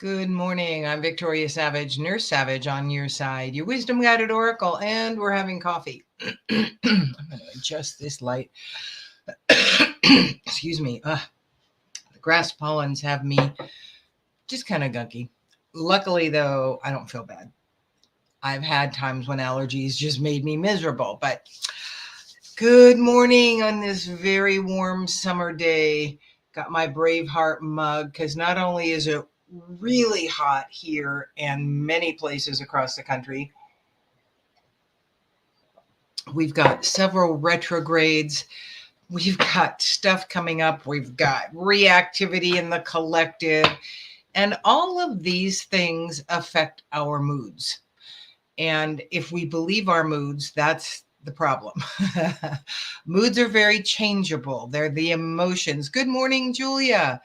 Good morning. I'm Victoria Savage, Nurse Savage on your side, your wisdom guided oracle, and we're having coffee. I'm going to adjust this light. Excuse me. The grass pollens have me just kind of gunky. Luckily, though, I don't feel bad. I've had times when allergies just made me miserable, but good morning on this very warm summer day. Got my Braveheart mug because not only is it really hot here and many places across the country, we've got several retrogrades. We've got stuff coming up. We've got reactivity in the collective. And all of these things affect our moods. And if we believe our moods, that's the problem. Moods are very changeable. They're the emotions. Good morning, Julia.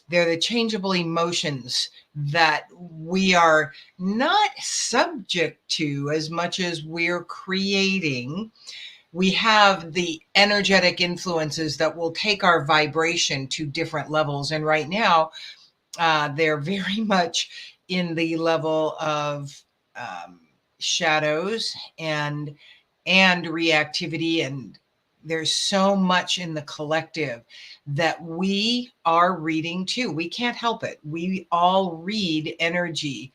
They're the changeable emotions that we are not subject to as much as we're creating. We have the energetic influences that will take our vibration to different levels. And right now, they're very much in the level of shadows and reactivity, and there's so much in the collective that we are reading too. We can't help it. We all read energy.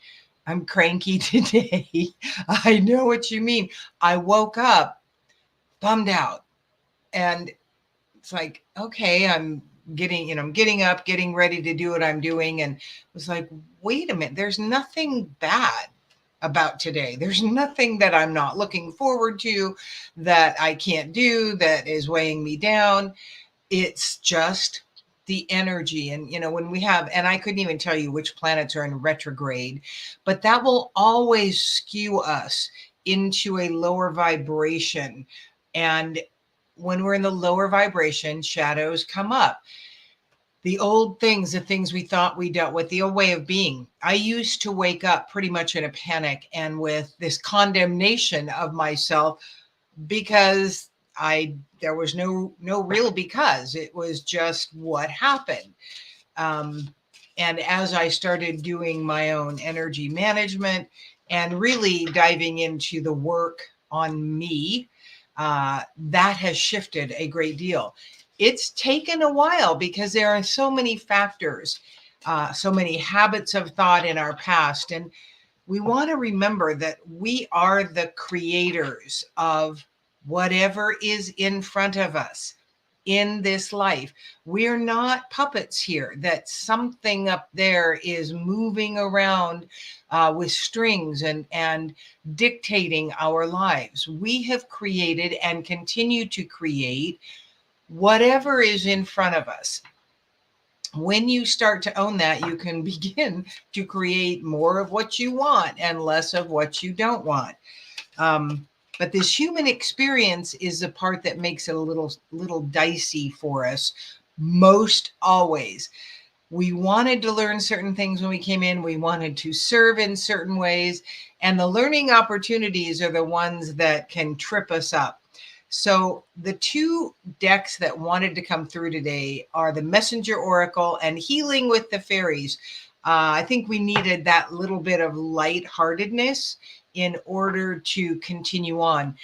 I'm cranky today. I know what you mean. I woke up bummed out, and it's like, okay, I'm getting up, getting ready to do what I'm doing, and was like, wait a minute, there's nothing bad about today. There's nothing that I'm not looking forward to, that I can't do, that is weighing me down. It's just the energy. And, when we have, and I couldn't even tell you which planets are in retrograde, but that will always skew us into a lower vibration. And when we're in the lower vibration, shadows come up. The old things, the things we thought we dealt with, the old way of being. I used to wake up pretty much in a panic and with this condemnation of myself because there was no real because. It was just what happened. And as I started doing my own energy management and really diving into the work on me, that has shifted a great deal. It's taken a while because there are so many factors, so many habits of thought in our past. And we want to remember that we are the creators of whatever is in front of us in this life. We're not puppets here, that something up there is moving around with strings and dictating our lives. We have created and continue to create whatever is in front of us. When you start to own that, you can begin to create more of what you want and less of what you don't want. But this human experience is the part that makes it a little dicey for us most always. We wanted to learn certain things when we came in. We wanted to serve in certain ways. And the learning opportunities are the ones that can trip us up. So the two decks that wanted to come through today are the Messenger Oracle and Healing with the Fairies. I think we needed that little bit of lightheartedness in order to continue on.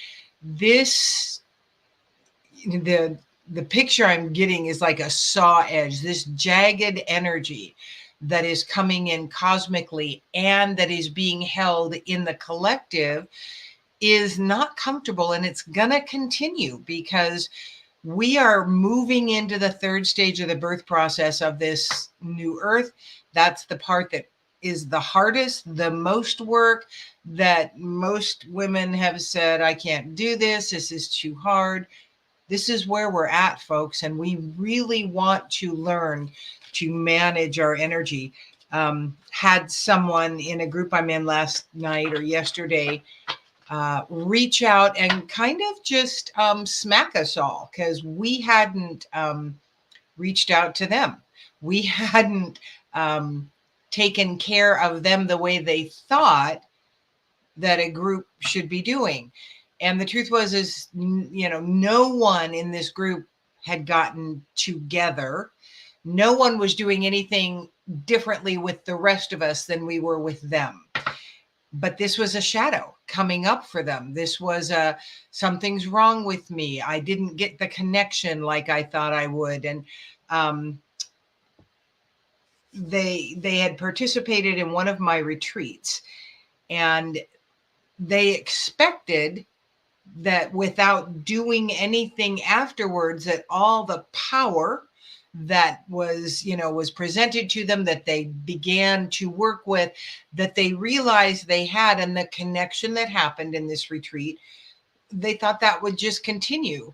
The picture I'm getting is like a saw edge, this jagged energy that is coming in cosmically and that is being held in the collective is not comfortable, and it's going to continue because we are moving into the third stage of the birth process of this new earth. That's the part that is the hardest, the most work, that most women have said, I can't do this. This is too hard. This is where we're at, folks. And we really want to learn to manage our energy. Had someone in a group I'm in last night or yesterday reach out and kind of just smack us all because we hadn't reached out to them. We hadn't taken care of them the way they thought that a group should be doing. And the truth is, no one in this group had gotten together No one was doing anything differently with the rest of us than we were with them. But this was a shadow coming up for them. This was a something's wrong with me. I didn't get the connection like I thought I would. And um, they had participated in one of my retreats, and they expected that without doing anything afterwards, that all the power that was presented to them, that they began to work with, that they realized they had, and the connection that happened in this retreat, they thought that would just continue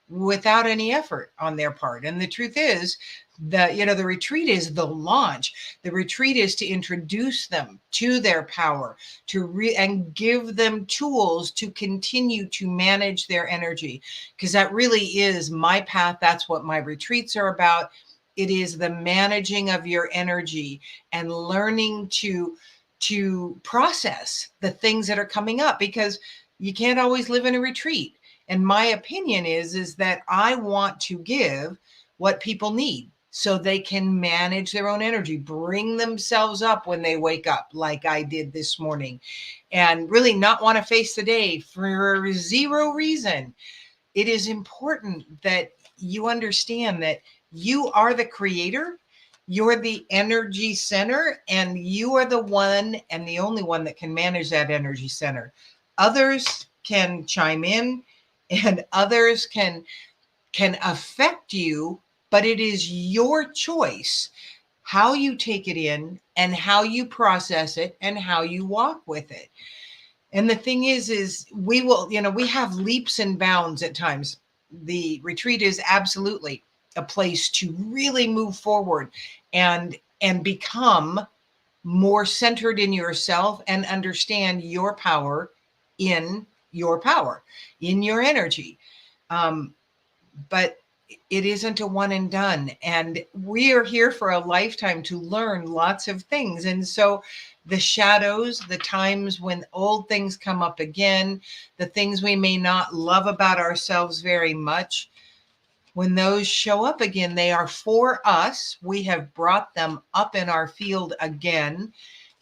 without any effort on their part. And the truth is that, the retreat is the launch. The retreat is to introduce them to their power, and give them tools to continue to manage their energy. Because that really is my path. That's what my retreats are about. It is the managing of your energy and learning to process the things that are coming up, because you can't always live in a retreat. And my opinion is that I want to give what people need so they can manage their own energy, bring themselves up when they wake up, like I did this morning, and really not want to face the day for zero reason. It is important that you understand that you are the creator, you're the energy center, and you are the one and the only one that can manage that energy center. Others can chime in, and others can affect you, but it is your choice how you take it in and how you process it and how you walk with it. And the thing is we will, we have leaps and bounds at times. The retreat is absolutely a place to really move forward and become more centered in yourself and understand your power in your power, in your energy. But it isn't a one and done. And we are here for a lifetime to learn lots of things. And so the shadows, the times when old things come up again, the things we may not love about ourselves very much, when those show up again, they are for us. We have brought them up in our field again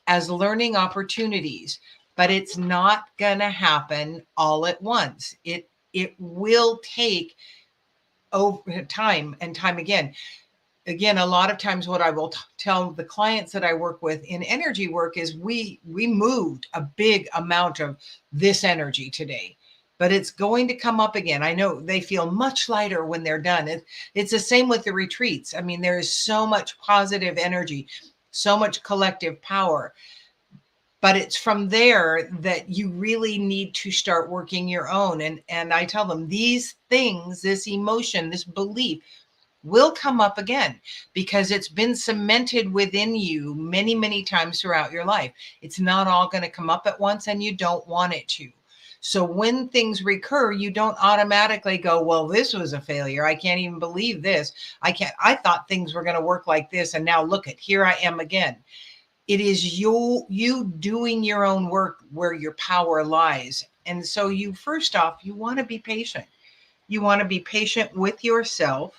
as learning opportunities, but it's not going to happen all at once. It will take over time and time again. Again, a lot of times what I will tell the clients that I work with in energy work is we moved a big amount of this energy today, but it's going to come up again. I know they feel much lighter when they're done. It's the same with the retreats. I mean, there is so much positive energy, so much collective power, but it's from there that you really need to start working your own. And I tell them these things, this emotion, this belief will come up again because it's been cemented within you many, many times throughout your life. It's not all going to come up at once, and you don't want it to. So when things recur, you don't automatically go, well, this was a failure. I can't even believe this. I thought things were going to work like this. And now look at, here I am again. It is you doing your own work where your power lies. And so first off, you want to be patient. You want to be patient with yourself.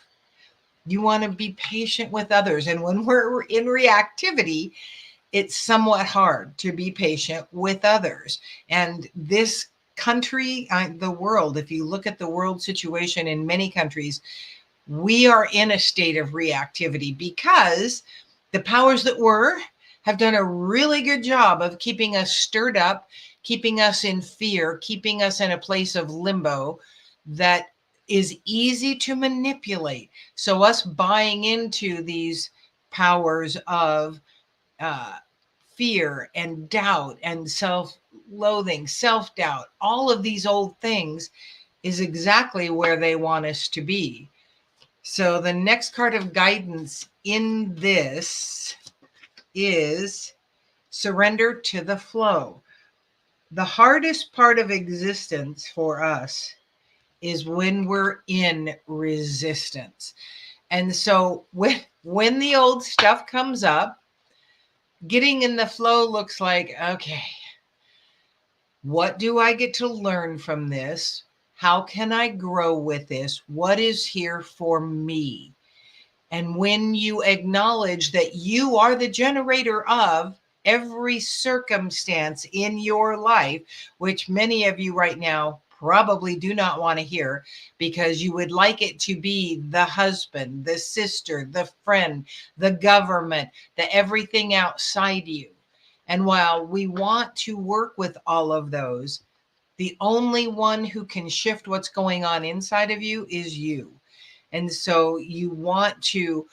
You want to be patient with others. And when we're in reactivity, it's somewhat hard to be patient with others. And this country, the world, if you look at the world situation in many countries, we are in a state of reactivity because the powers that were have done a really good job of keeping us stirred up, keeping us in fear, keeping us in a place of limbo that is easy to manipulate. So us buying into these powers of fear and doubt and self-loathing, self-doubt, all of these old things is exactly where they want us to be. So the next card of guidance in this is surrender to the flow. The hardest part of existence for us is when we're in resistance. And so when the old stuff comes up, getting in the flow looks like, okay, what do I get to learn from this? How can I grow with this? What is here for me? And when you acknowledge that you are the generator of every circumstance in your life, which many of you right now probably do not want to hear because you would like it to be the husband, the sister, the friend, the government, the everything outside you. And while we want to work with all of those, the only one who can shift what's going on inside of you is you. And so you want to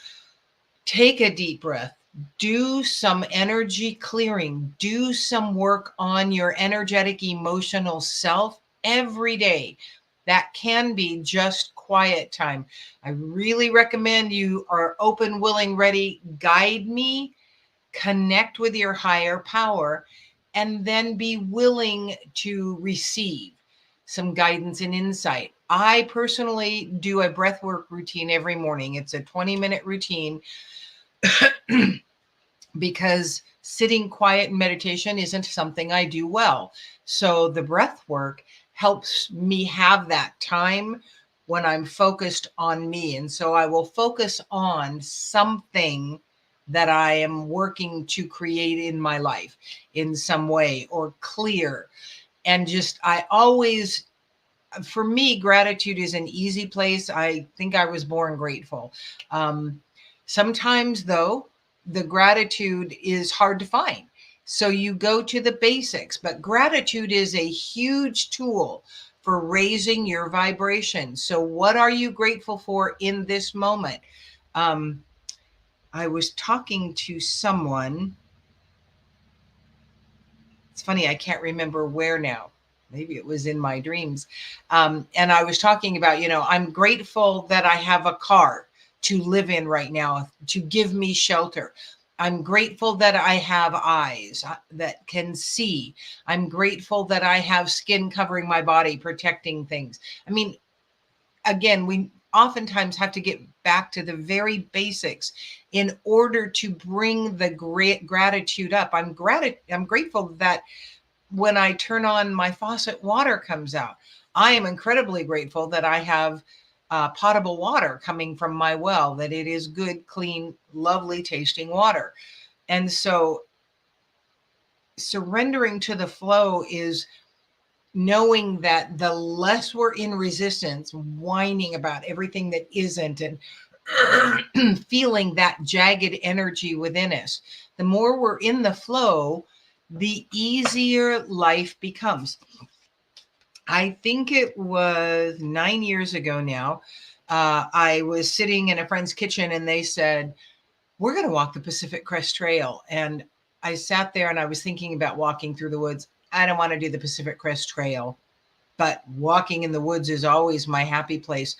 take a deep breath, do some energy clearing, do some work on your energetic, emotional self every day. That can be just quiet time. I really recommend you are open, willing, ready, guide me, connect with your higher power, and then be willing to receive some guidance and insight. I personally do a breathwork routine every morning. It's a 20-minute routine because sitting quiet in meditation isn't something I do well. So the breath work helps me have that time when I'm focused on me. And so I will focus on something that I am working to create in my life in some way or clear. And just, I always, for me, gratitude is an easy place. I think I was born grateful. Sometimes, though, the gratitude is hard to find. So you go to the basics, but gratitude is a huge tool for raising your vibration. So, what are you grateful for in this moment? I was talking to someone. It's funny, I can't remember where now. Maybe it was in my dreams. And I was talking about, I'm grateful that I have a car to live in right now to give me shelter. I'm grateful that I have eyes that can see. I'm grateful that I have skin covering my body, protecting things. I mean, again, we oftentimes have to get back to the very basics in order to bring the great gratitude up. I'm grateful that when I turn on my faucet, water comes out. I am incredibly grateful that I have potable water coming from my well, that it is good, clean, lovely tasting water. And so surrendering to the flow is knowing that the less we're in resistance, whining about everything that isn't, and feeling that jagged energy within us, the more we're in the flow, the easier life becomes. I think it was 9 years ago now. I was sitting in a friend's kitchen and they said, "We're going to walk the Pacific Crest Trail." And I sat there and I was thinking about walking through the woods. I don't want to do the Pacific Crest Trail, but walking in the woods is always my happy place.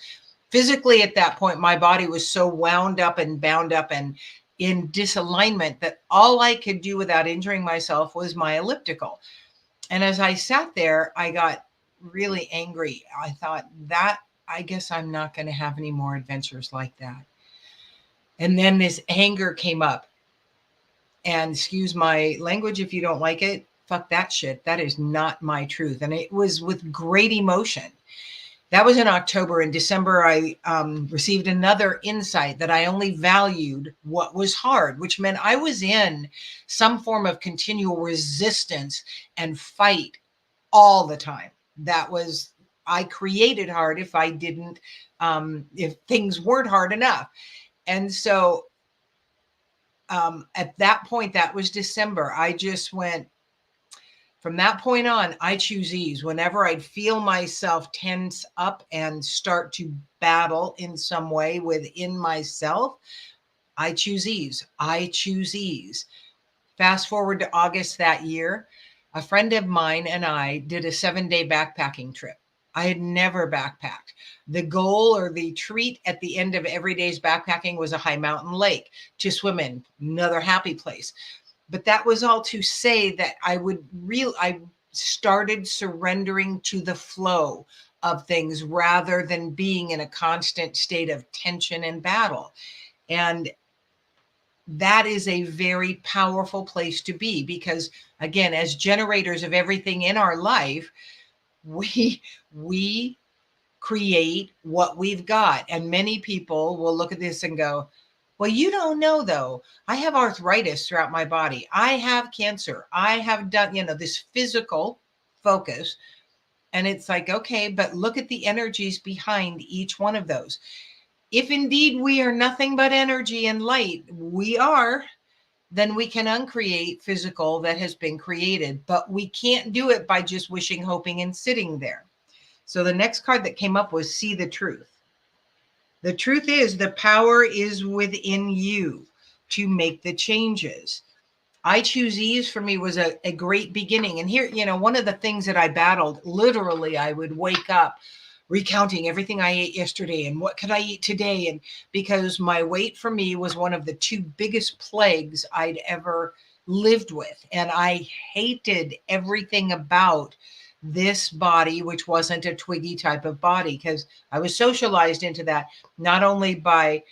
Physically, at that point, my body was so wound up and bound up and in disalignment that all I could do without injuring myself was my elliptical. And as I sat there, I got really angry. I thought, that I guess I'm not going to have any more adventures like that. And then this anger came up. And excuse my language if you don't like it, fuck that shit. That is not my truth. And it was with great emotion. That was in October. In December, I received another insight that I only valued what was hard, which meant I was in some form of continual resistance and fight all the time. That was, I created hard if I didn't, if things weren't hard enough. And so at that point, that was December, I just went, from that point on, I choose ease. Whenever I'd feel myself tense up and start to battle in some way within myself, I choose ease. I choose ease. Fast forward to August that year, a friend of mine and I did a 7-day backpacking trip. I had never backpacked. The goal or the treat at the end of every day's backpacking was a high mountain lake to swim in, another happy place. But that was all to say that I started surrendering to the flow of things rather than being in a constant state of tension and battle. And that is a very powerful place to be because, again, as generators of everything in our life, we create what we've got. And many people will look at this and go, Well, you don't know though. I have arthritis throughout my body. I have cancer. I have done, this physical focus. And it's like, okay, but look at the energies behind each one of those. If indeed we are nothing but energy and light, we are, then we can uncreate physical that has been created. But we can't do it by just wishing, hoping, and sitting there. So the next card that came up was See the Truth. The truth is the power is within you to make the changes. I Choose Ease for me was a great beginning. And here, one of the things that I battled, literally, I would wake up recounting everything I ate yesterday and what could I eat today. And because my weight for me was one of the two biggest plagues I'd ever lived with. And I hated everything about this body, which wasn't a Twiggy type of body, because I was socialized into that, not only by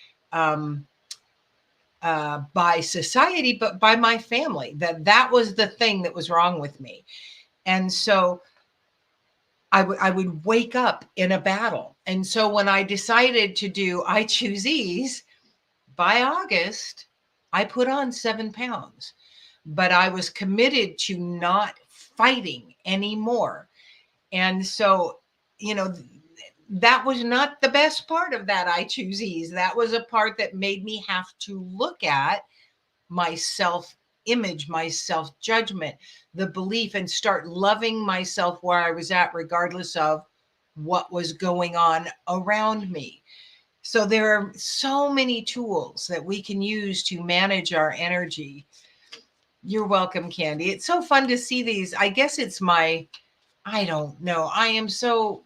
society, but by my family, that was the thing that was wrong with me. And so I would wake up in a battle. And so when I decided to do I Choose Ease, by August, I put on 7 pounds, but I was committed to not fighting anymore. And so, that was not the best part of that I Choose Ease. That was a part that made me have to look at my self-image, my self-judgment, the belief, and start loving myself where I was at, regardless of what was going on around me. So there are so many tools that we can use to manage our energy. You're welcome, Candy. It's so fun to see these. I guess it's I don't know. I am so,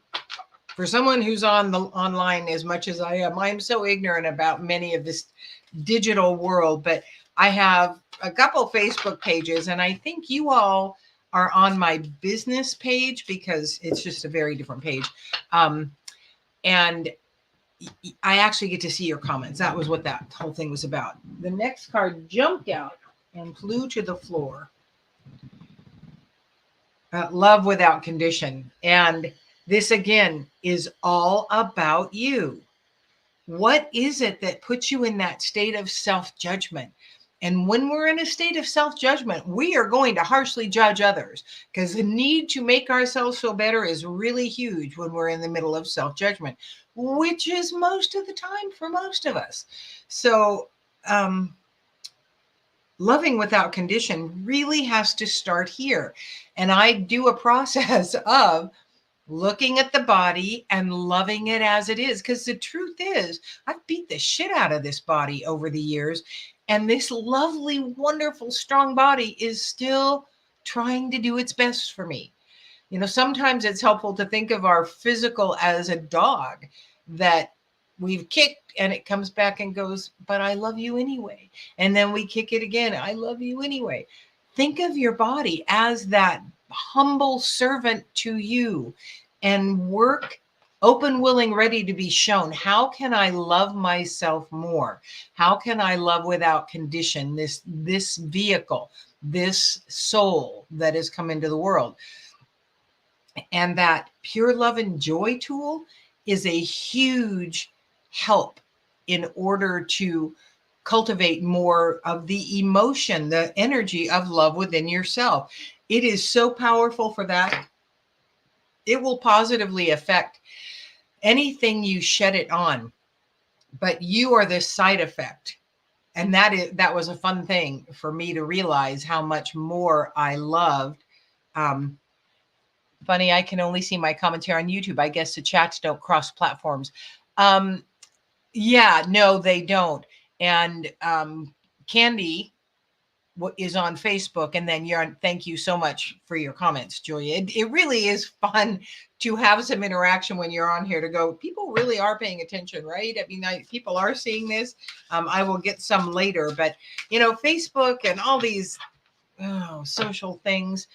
for someone who's online as much as I am so ignorant about many of this digital world, but I have a couple Facebook pages, and I think you all are on my business page because it's just a very different page. And I actually get to see your comments. That was what that whole thing was about. The next card jumped out and flew to the floor. Love without condition. And this again is all about you. What is it that puts you in that state of self-judgment? And when we're in a state of self-judgment, we are going to harshly judge others, because the need to make ourselves feel better is really huge when we're in the middle of self-judgment, which is most of the time for most of us. So loving without condition really has to start here. And I do a process of looking at the body and loving it as it is. Because the truth is, I've beat the shit out of this body over the years. And this lovely, wonderful, strong body is still trying to do its best for me. Sometimes it's helpful to think of our physical as a dog that we've kicked and it comes back and goes, but I love you anyway. And then we kick it again. I love you anyway. Think of your body as that humble servant to you, and work open, willing, ready to be shown. How can I love myself more? How can I love without condition this vehicle, this soul that has come into the world? And that pure love and joy tool is a huge help in order to cultivate more of the emotion, the energy of love within yourself. It is so powerful for that. It will positively affect anything you shed it on, but you are the side effect. And that was a fun thing for me to realize how much more I loved. Funny, I can only see my commentary on YouTube. I guess the chats don't cross platforms. Yeah, no, they don't. And Candy is on Facebook, and then you're on. Thank you so much for your comments, Julia. It really is fun to have some interaction when you're on here, to go, people really are paying attention, right? I mean, people are seeing this. I will get some later, but Facebook and all these social things,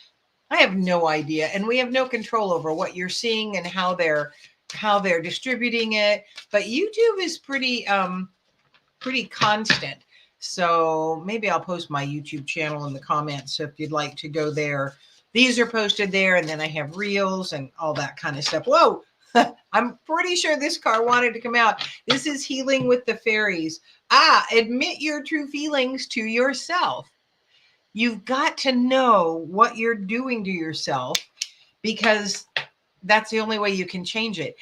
I have no idea, and we have no control over what you're seeing and how they're distributing it. But YouTube is pretty constant. So maybe I'll post my YouTube channel in the comments. So if you'd like to go there, these are posted there. And then I have reels and all that kind of stuff. Whoa, I'm pretty sure this card wanted to come out. This is healing with the fairies. Admit your true feelings to yourself. You've got to know what you're doing to yourself, because that's the only way you can change it.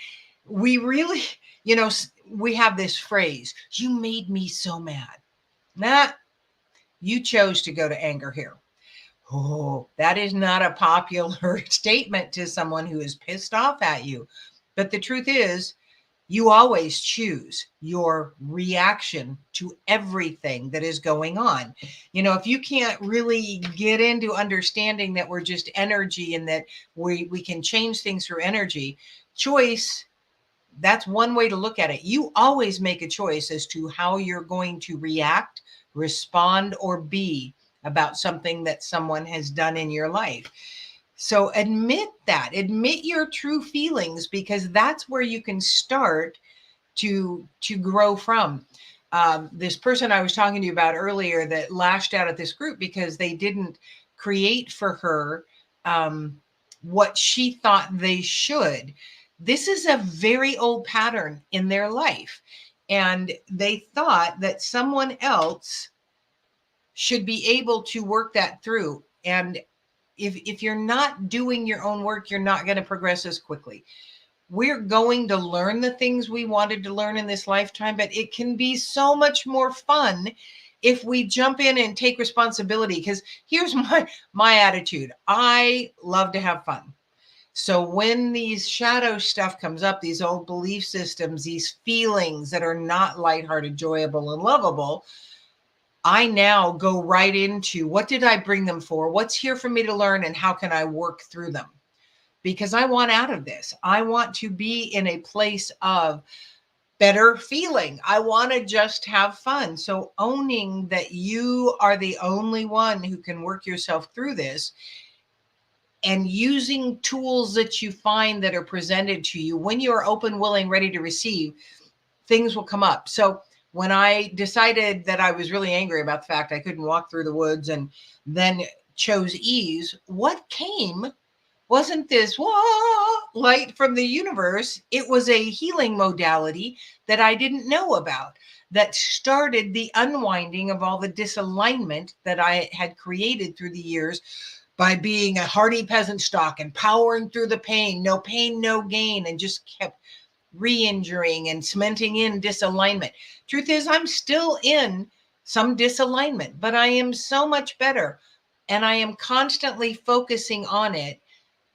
We really, you know, we have this phrase, you made me so mad. Nah, you chose to go to anger here. Oh, that is not a popular statement to someone who is pissed off at you. But the truth is, you always choose your reaction to everything that is going on. You know, if you can't really get into understanding that we're just energy and that we can change things through energy, choice, that's one way to look at it. You always make a choice as to how you're going to react, respond, or be about something that someone has done in your life. So admit your true feelings, because that's where you can start to grow from. This person I was talking to you about earlier that lashed out at this group because they didn't create for her what she thought they should. This is a very old pattern in their life. And they thought that someone else should be able to work that through. And if you're not doing your own work, you're not going to progress as quickly. We're going to learn the things we wanted to learn in this lifetime, but it can be so much more fun if we jump in and take responsibility. Because here's my attitude. I love to have fun. So when these shadow stuff comes up, these old belief systems, these feelings that are not lighthearted, enjoyable, and lovable, I now go right into, what did I bring them for? What's here for me to learn, and how can I work through them? Because I want out of this. I want to be in a place of better feeling. I want to just have fun. So owning that you are the only one who can work yourself through this, and using tools that you find that are presented to you when you're open, willing, ready to receive, things will come up. So when I decided that I was really angry about the fact I couldn't walk through the woods and then chose ease, what came wasn't this wah, light from the universe. It was a healing modality that I didn't know about, that started the unwinding of all the disalignment that I had created through the years by being a hardy peasant stock and powering through the pain, no gain, and just kept re-injuring and cementing in disalignment. Truth is, I'm still in some disalignment, but I am so much better. And I am constantly focusing on it,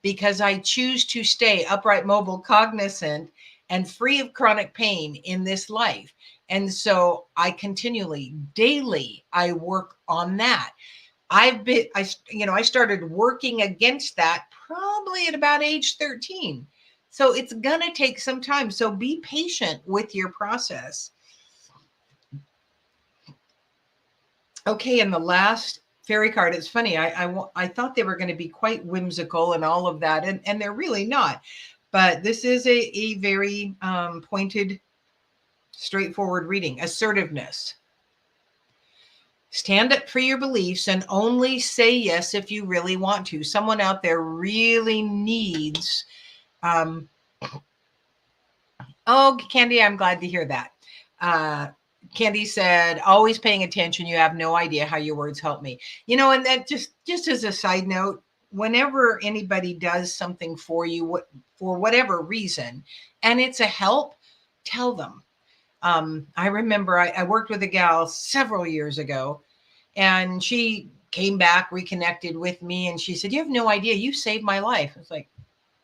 because I choose to stay upright, mobile, cognizant, and free of chronic pain in this life. And so I continually, daily, I work on that. I started working against that probably at about age 13. So it's going to take some time. So be patient with your process. Okay, and the last fairy card, it's funny. I thought they were going to be quite whimsical and all of that, and they're really not. But this is a very pointed, straightforward reading. Assertiveness. Stand up for your beliefs and only say yes if you really want to. Someone out there really needs. Oh, Candy, I'm glad to hear that. Candy said, always paying attention. You have no idea how your words help me. And that just as a side note, whenever anybody does something for you, for whatever reason, and it's a help, tell them. I remember I worked with a gal several years ago, and she came back, reconnected with me, and she said, you have no idea, you saved my life. I was like,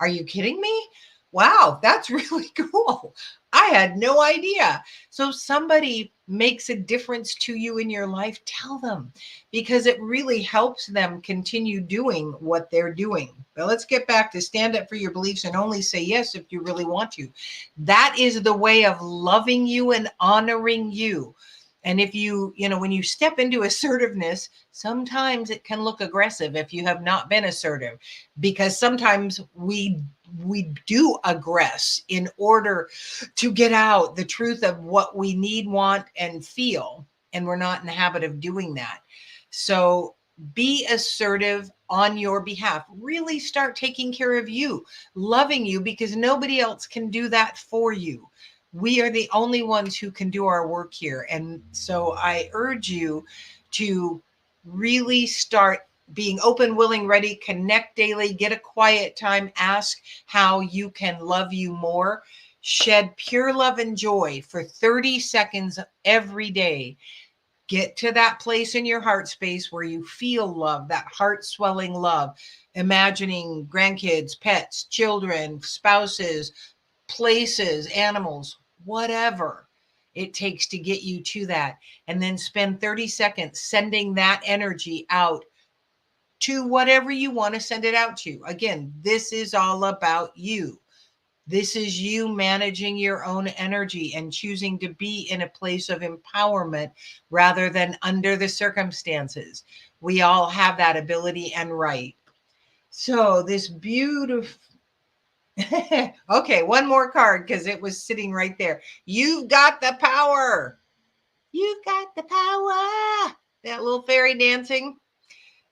are you kidding me? Wow, that's really cool. I had no idea. So somebody makes a difference to you in your life, tell them, because it really helps them continue doing what they're doing. But let's get back to stand up for your beliefs and only say yes if you really want to. That is the way of loving you and honoring you. And if when you step into assertiveness, sometimes it can look aggressive if you have not been assertive, because sometimes we do aggress in order to get out the truth of what we need, want, and feel. And we're not in the habit of doing that. So Be assertive on your behalf. Really start taking care of you, loving you, because nobody else can do that for you. We are the only ones who can do our work here. And so I urge you to really start being open, willing, ready, connect daily, get a quiet time, ask how you can love you more. Shed pure love and joy for 30 seconds every day. Get to that place in your heart space where you feel love, that heart swelling love, imagining grandkids, pets, children, spouses, places, animals, whatever it takes to get you to that. And then spend 30 seconds sending that energy out to whatever you want to send it out to. Again, this is all about you. This is you managing your own energy and choosing to be in a place of empowerment rather than under the circumstances. We all have that ability and right. So, this beautiful. Okay, one more card because it was sitting right there. You've got the power. You've got the power. That little fairy dancing.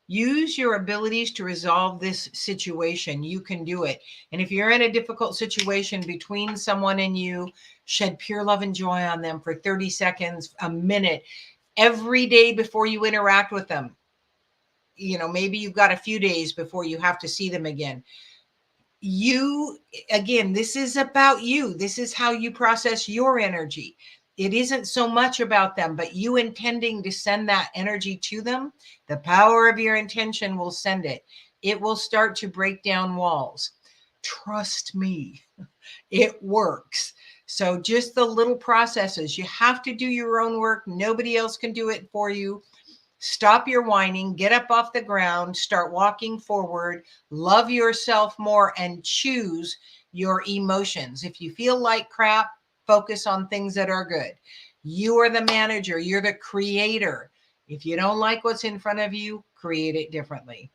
Use your abilities to resolve this situation. You can do it. And if you're in a difficult situation between someone and you, shed pure love and joy on them for 30 seconds, a minute, every day before you interact with them. You know, maybe you've got a few days before you have to see them again. You, again, this is about you. This is how you process your energy. It isn't so much about them, but you intending to send that energy to them. The power of your intention will send it. It will start to break down walls. Trust me, it works. So just the little processes, you have to do your own work. Nobody else can do it for you. Stop your whining, get up off the ground, start walking forward, love yourself more, and choose your emotions. If you feel like crap, focus on things that are good. You are the manager, you're the creator. If you don't like what's in front of you, create it differently.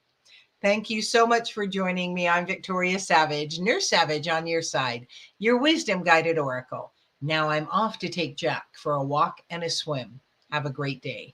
Thank you so much for joining me. I'm Victoria Savage, Nurse Savage on your side, your wisdom guided oracle. Now I'm off to take Jack for a walk and a swim. Have a great day.